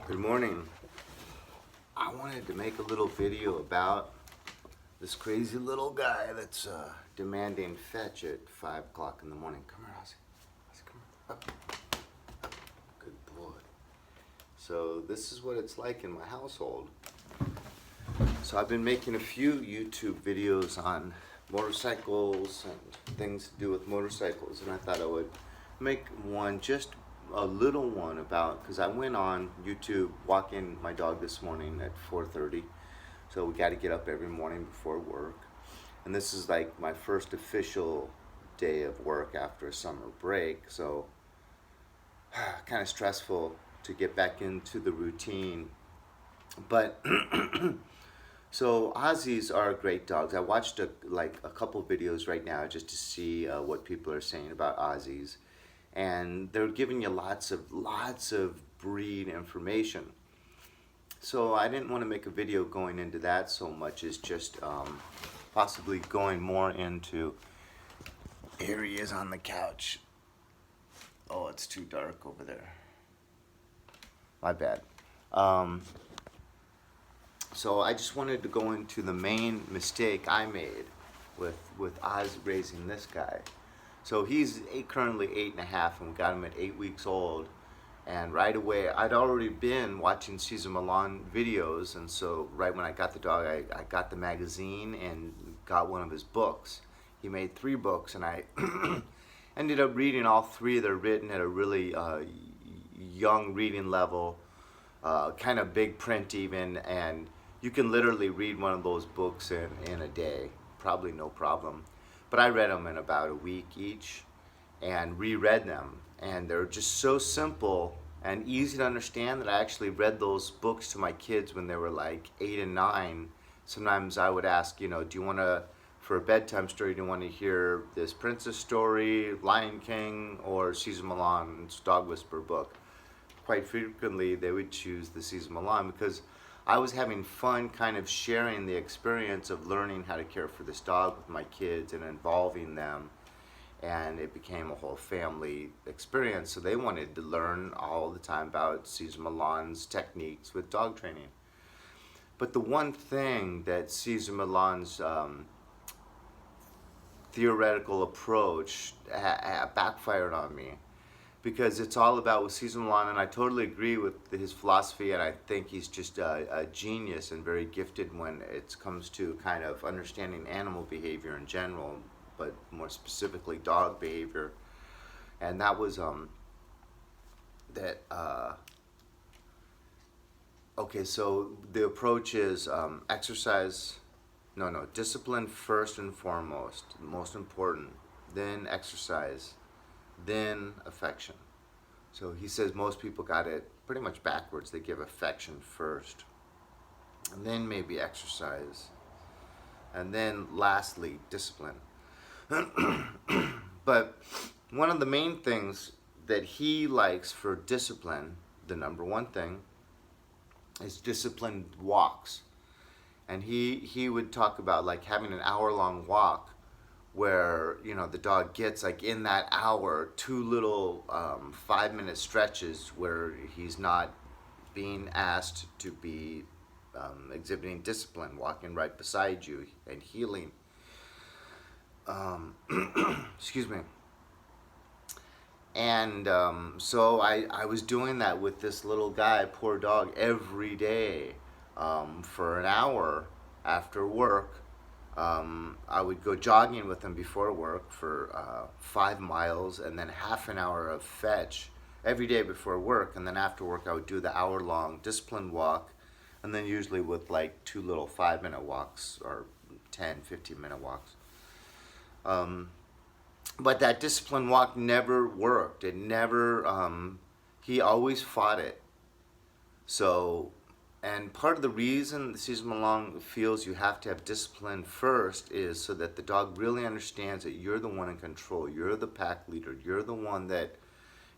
Good morning. I wanted to make a little video about this crazy little guy that's demanding fetch at 5 o'clock in the morning. Come here, Ozzy. Ozzy, come here. Up. Good boy. So this is what it's like in my household. So I've been making a few YouTube videos on motorcycles and things to do with motorcycles, and I thought I would make one, just a little one, about, because I went on YouTube walking my dog this morning at 4:30, so we got to get up every morning before work, and this is like my first official day of work after a summer break, so kind of stressful to get back into the routine, but so Aussies are great dogs. I watched a couple videos right now just to see what people are saying about Aussies, and they're giving you lots of breed information. So I didn't want to make a video going into that so much as just possibly going more into. Here he is on the couch. Oh, it's too dark over there. My bad. So I just wanted to go into the main mistake I made with Oz raising this guy. So he's currently 8.5, and we got him at 8 weeks old. And right away, I'd already been watching Cesar Millan videos, and so right when I got the dog, I got the magazine and got one of his books. He made 3 books, and I ended up reading all 3. They're written at a really young reading level, kind of big print even, and you can literally read one of those books in a day, probably no problem. But I read them in about a week each and reread them. And they're just so simple and easy to understand that I actually read those books to my kids when they were like 8 and 9. Sometimes I would ask, do you want to, for a bedtime story, do you want to hear this princess story, Lion King, or Cesar Millan's Dog Whisperer book? Quite frequently they would choose the Cesar Millan because I was having fun kind of sharing the experience of learning how to care for this dog with my kids and involving them, and it became a whole family experience. So they wanted to learn all the time about Cesar Millan's techniques with dog training. But the one thing that Cesar Millan's theoretical approach backfired on me, because it's all about with Cesar Millan, and I totally agree with his philosophy, and I think he's just a genius and very gifted when it comes to kind of understanding animal behavior in general, but more specifically dog behavior. And that was okay, so the approach is discipline first and foremost, most important, then exercise, then affection. So he says most people got it pretty much backwards. They give affection first, and then maybe exercise, and then lastly discipline. But one of the main things that he likes for discipline, the number one thing, is disciplined walks. And he would talk about like having an hour-long walk where the dog gets like in that hour 2 little 5-minute stretches where he's not being asked to be exhibiting discipline, walking right beside you and healing. Excuse me. And so I was doing that with this little guy, poor dog, every day for an hour after work. I would go jogging with him before work for 5 miles, and then half an hour of fetch every day before work, and then after work I would do the hour-long disciplined walk, and then usually with like 2 little 5-minute walks or 10-15-minute walks. But that disciplined walk never worked. It never, he always fought it. So, and part of the reason Cesar Millan feels you have to have discipline first is so that the dog really understands that you're the one in control. You're the pack leader. You're the one that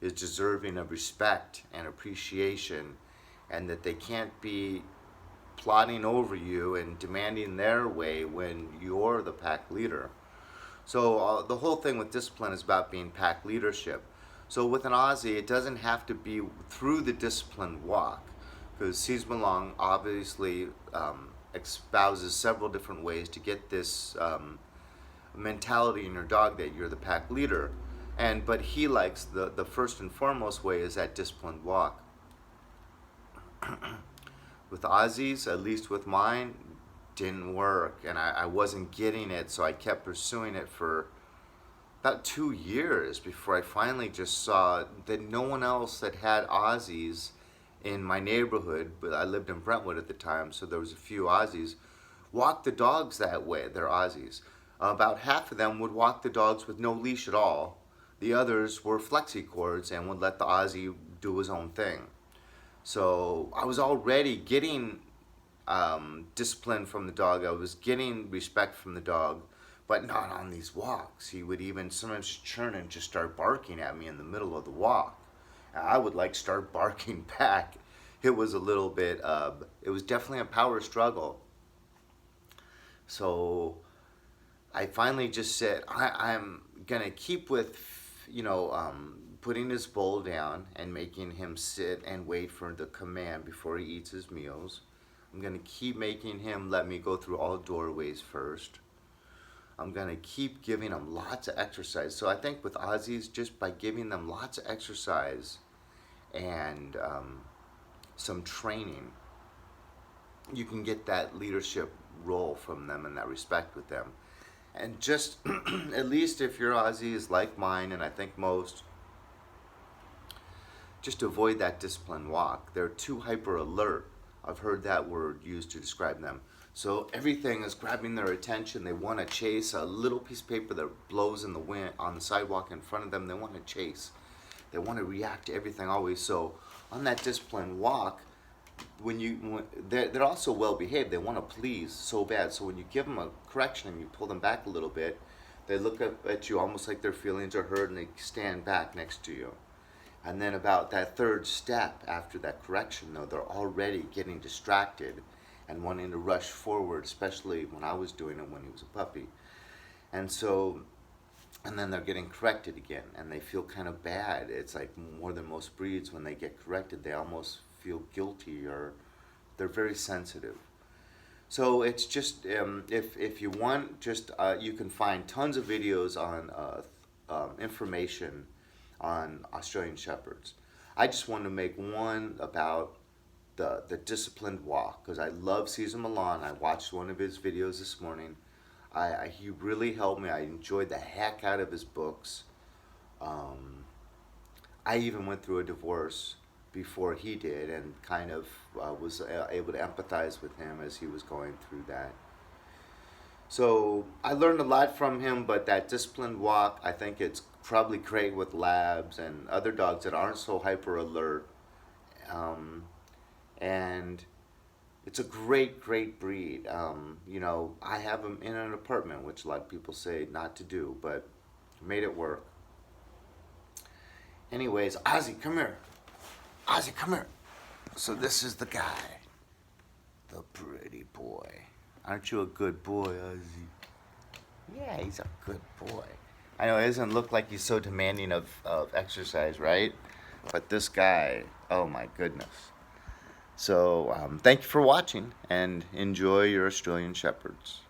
is deserving of respect and appreciation, and that they can't be plotting over you and demanding their way when you're the pack leader. So the whole thing with discipline is about being pack leadership. So with an Aussie, it doesn't have to be through the disciplined walk. because Cesar Millan obviously espouses several different ways to get this mentality in your dog that you're the pack leader. But he likes the first and foremost way is that disciplined walk. With Ozzy's, at least with mine, didn't work, and I wasn't getting it, so I kept pursuing it for about 2 years before I finally just saw that no one else that had Aussies in my neighborhood, but I lived in Brentwood at the time, so there was a few Aussies, walked the dogs that way. They're Aussies. About half of them would walk the dogs with no leash at all. The others were flexi cords and would let the Aussie do his own thing. So I was already getting discipline from the dog. I was getting respect from the dog, but not on these walks. He would even sometimes churn and just start barking at me in the middle of the walk. I would like start barking back. It was a little bit, it was definitely a power struggle. So I finally just said, I'm gonna keep with, putting his bowl down and making him sit and wait for the command before he eats his meals. I'm gonna keep making him let me go through all doorways first. I'm gonna keep giving them lots of exercise. So I think with Aussies, just by giving them lots of exercise and some training, you can get that leadership role from them and that respect with them. And just, at least if your Aussie is like mine, and I think most, just avoid that disciplined walk. They're too hyper alert. I've heard that word used to describe them. So everything is grabbing their attention. They want to chase a little piece of paper that blows in the wind on the sidewalk in front of them. They want to chase. They want to react to everything always. So on that disciplined walk, they're also well behaved. They want to please so bad. So when you give them a correction and you pull them back a little bit, they look up at you almost like their feelings are hurt, and they stand back next to you. And then about that third step after that correction, though, they're already getting distracted and wanting to rush forward, especially when I was doing it when he was a puppy. And then they're getting corrected again, and they feel kind of bad. It's like more than most breeds, when they get corrected, they almost feel guilty, or they're very sensitive. So it's just, if you want, just you can find tons of videos on information on Australian Shepherds. I just wanted to make one about the disciplined walk, because I love Cesar Millan. I watched one of his videos this morning. He really helped me. I enjoyed the heck out of his books. I even went through a divorce before he did, and kind of was able to empathize with him as he was going through that. So I learned a lot from him, but that disciplined walk, I think it's probably great with labs and other dogs that aren't so hyper alert. And it's a great breed. I have them in an apartment, which a lot of people say not to do, but made it work. Anyways, Ozzy, come here. Ozzy, come here. So this is the guy, the pretty boy. Aren't you a good boy, Ozzy? Yeah, he's a good boy. I know it doesn't look like he's so demanding of exercise, right? But this guy, oh my goodness. So thank you for watching, and enjoy your Australian Shepherds.